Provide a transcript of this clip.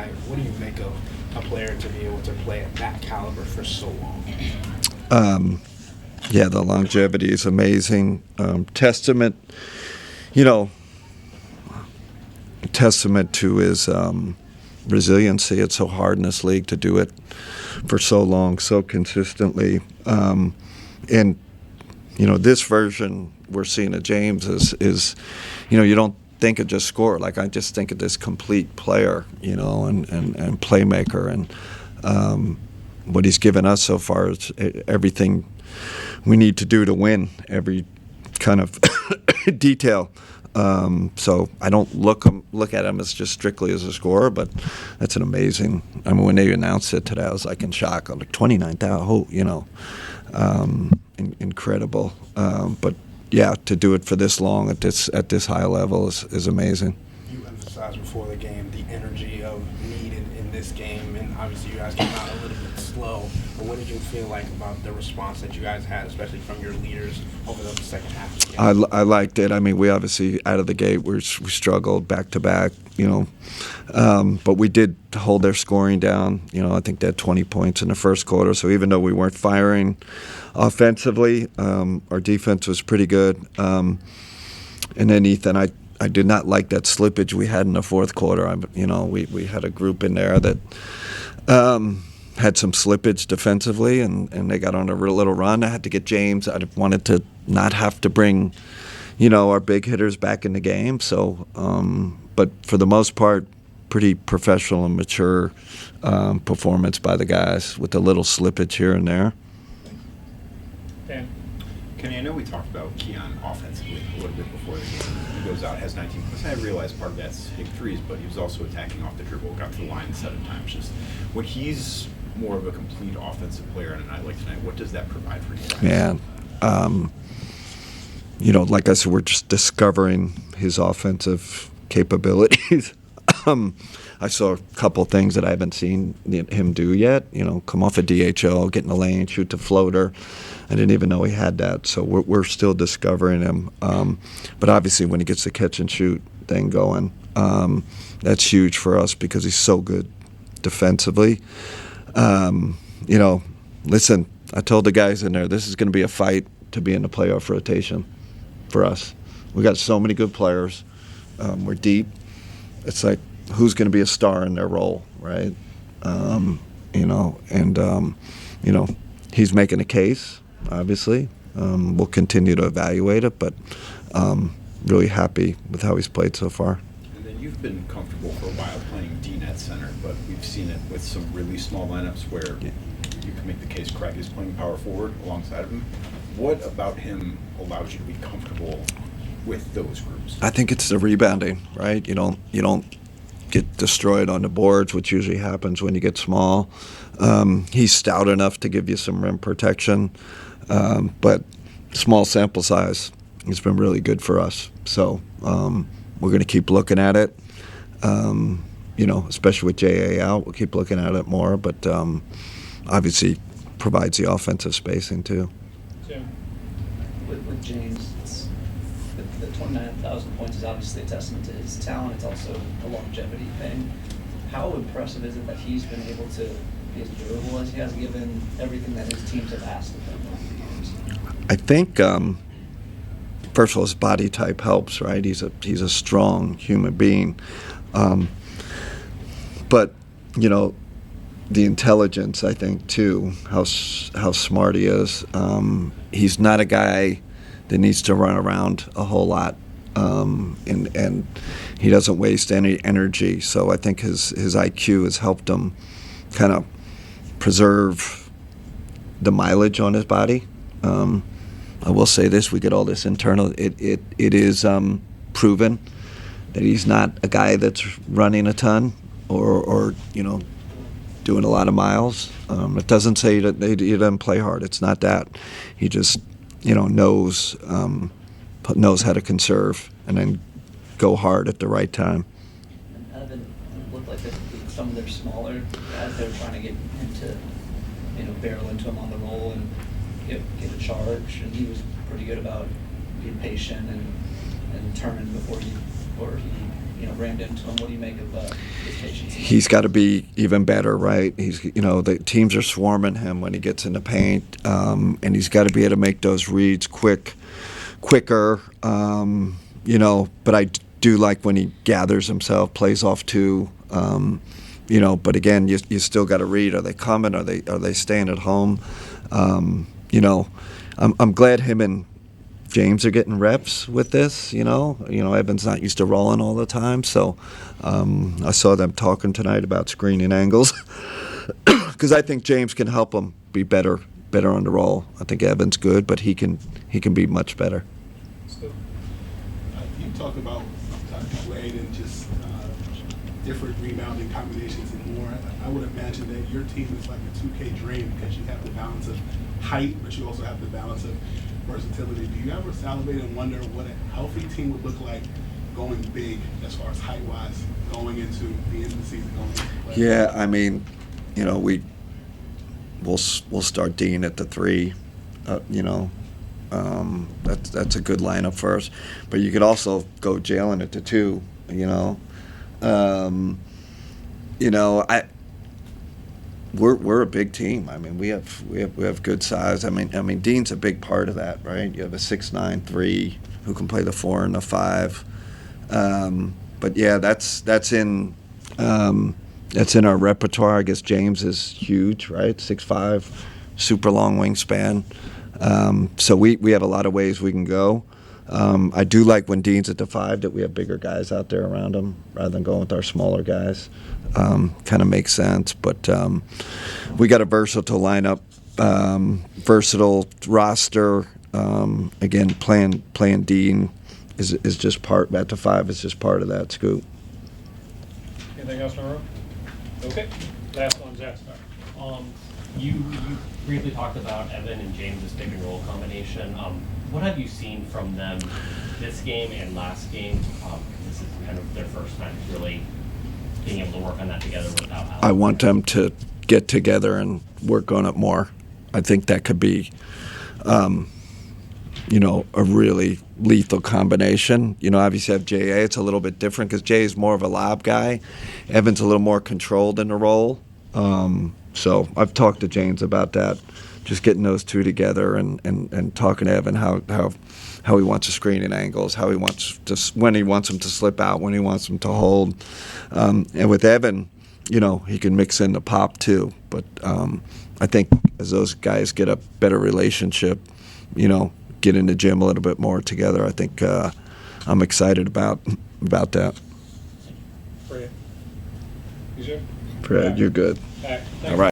tonight. What do you make of a player to be able to play at that caliber for so long? Yeah, the longevity is amazing. Testament, you know, testament to his resiliency. It's so hard in this league to do it for so long, so consistently. And this version we're seeing of James is you don't think of just scorer. Like, I just think of this complete player, and playmaker. And what he's given us so far is everything we need to do to win, every kind of detail. So I don't look at him as just strictly as a scorer, but that's an amazing. I mean, when they announced it today, I was like in shock. I'm like 29,000, incredible. But yeah, to do it for this long at this high level is amazing. You emphasized before the game the energy of need in this game, and obviously you guys came out a little bit slow. But what did you feel like about the response that you guys had, especially from your leaders over the second half of the game? I liked it. I mean, we obviously out of the gate we struggled back to back, but we did hold their scoring down. I think they had 20 points in the first quarter. So even though we weren't firing offensively, our defense was pretty good. And then Ethan, I did not like that slippage we had in the fourth quarter. We had a group in there that had some slippage defensively, and they got on a real little run. I had to get James. I wanted to not have to bring, our big hitters back in the game. So, but for the most part, pretty professional and mature performance by the guys with a little slippage here and there. Dan? Kenny, I know we talked about Keon offensively a little bit before the game. He goes out, has 19 points. I realize part of that's hitting threes, but he was also attacking off the dribble, got to the line 7 times. Just when he's more of a complete offensive player on a night like tonight, what does that provide for you guys? Man, like I said, we're just discovering his offensive capabilities. I saw a couple things that I haven't seen him do yet. Come off a DHO, get in the lane, shoot the floater. I didn't even know he had that. So we're still discovering him. But obviously, when he gets the catch and shoot thing going, that's huge for us because he's so good defensively. Listen, I told the guys in there, this is going to be a fight to be in the playoff rotation for us. We got so many good players. We're deep. It's like, who's going to be a star in their role, right? He's making a case, obviously. We'll continue to evaluate it, but really happy with how he's played so far. And then you've been comfortable for a while playing Dean at center, but we've seen it with some really small lineups where you can make the case Craig is playing power forward alongside of him. What about him allows you to be comfortable with those groups? I think it's the rebounding, right? You don't get destroyed on the boards, which usually happens when you get small. He's stout enough to give you some rim protection, but small sample size. It's been really good for us. So we're going to keep looking at it. Especially with JA out, we'll keep looking at it more. But obviously, provides the offensive spacing too. With James, the 29,000 points is obviously a testament to his talent. It's also a longevity thing. How impressive is it that he's been able to be as durable as he has, given everything that his teams have asked of him over the years? I think, first of all, his body type helps, right? He's a strong human being. But, the intelligence, I think, too, how smart he is. He's not a guy that needs to run around a whole lot, and he doesn't waste any energy. So I think his IQ has helped him kind of preserve the mileage on his body. I will say this: we get all this internal. It is proven that he's not a guy that's running a ton or doing a lot of miles. It doesn't say that he doesn't play hard. It's not that. He just knows how to conserve and then go hard at the right time. And Evan, it looked like some of their smaller guys, they were trying to get him to barrel into him on the roll and get a charge, and he was pretty good about being patient and turning before he rammed into him. What do you make of his patience? He's got to be even better, right? The teams are swarming him when he gets in the paint, and he's got to be able to make those reads quicker. But I do like when he gathers himself, plays off two. But again, you still got to read. Are they coming? Are they staying at home? I'm glad him and James are getting reps with this. Evan's not used to rolling all the time, so I saw them talking tonight about screening angles because I think James can help him be better on the roll. I think Evan's good, but he can be much better. You talk about Wade and just different rebounding combinations and more. I would imagine that your team is like a 2K dream because you have the balance of height, but you also have the balance of versatility. Do you ever salivate and wonder what a healthy team would look like going big as far as height-wise, going into the end of the season? Yeah, we'll start Dean at the 3. That's a good lineup for us. But you could also go Jalen at the 2. We're a big team. We have good size. Dean's a big part of that, right? You have a 6'9" 3 who can play the 4 and the 5. But yeah, that's in our repertoire. I guess James is huge, right? 6'5", super long wingspan. So we have a lot of ways we can go. I do like when Dean's at the 5 that we have bigger guys out there around him rather than going with our smaller guys. Kind of makes sense. But we got a versatile lineup, versatile roster. Again, playing Dean is just part. At the 5 is just part of that scoop. Anything else in the room? Okay. Last one, Zach. You briefly talked about Evan and James's pick and roll combination. What have you seen from them this game and last game? This is kind of their first time really being able to work on that together without Alex. I want them to get together and work on it more. I think that could be, a really lethal combination. Obviously I have J.A. It's a little bit different because Jay is more of a lob guy. Evan's a little more controlled in the role. So I've talked to James about that, just getting those two together and talking to Evan how he wants to screen in angles, how he wants to, when he wants him to slip out, when he wants him to hold. And with Evan, he can mix in the pop too. But I think as those guys get a better relationship, get in the gym a little bit more together, I think I'm excited about that. Fred. You sure? Fred, you're good. All right. All right.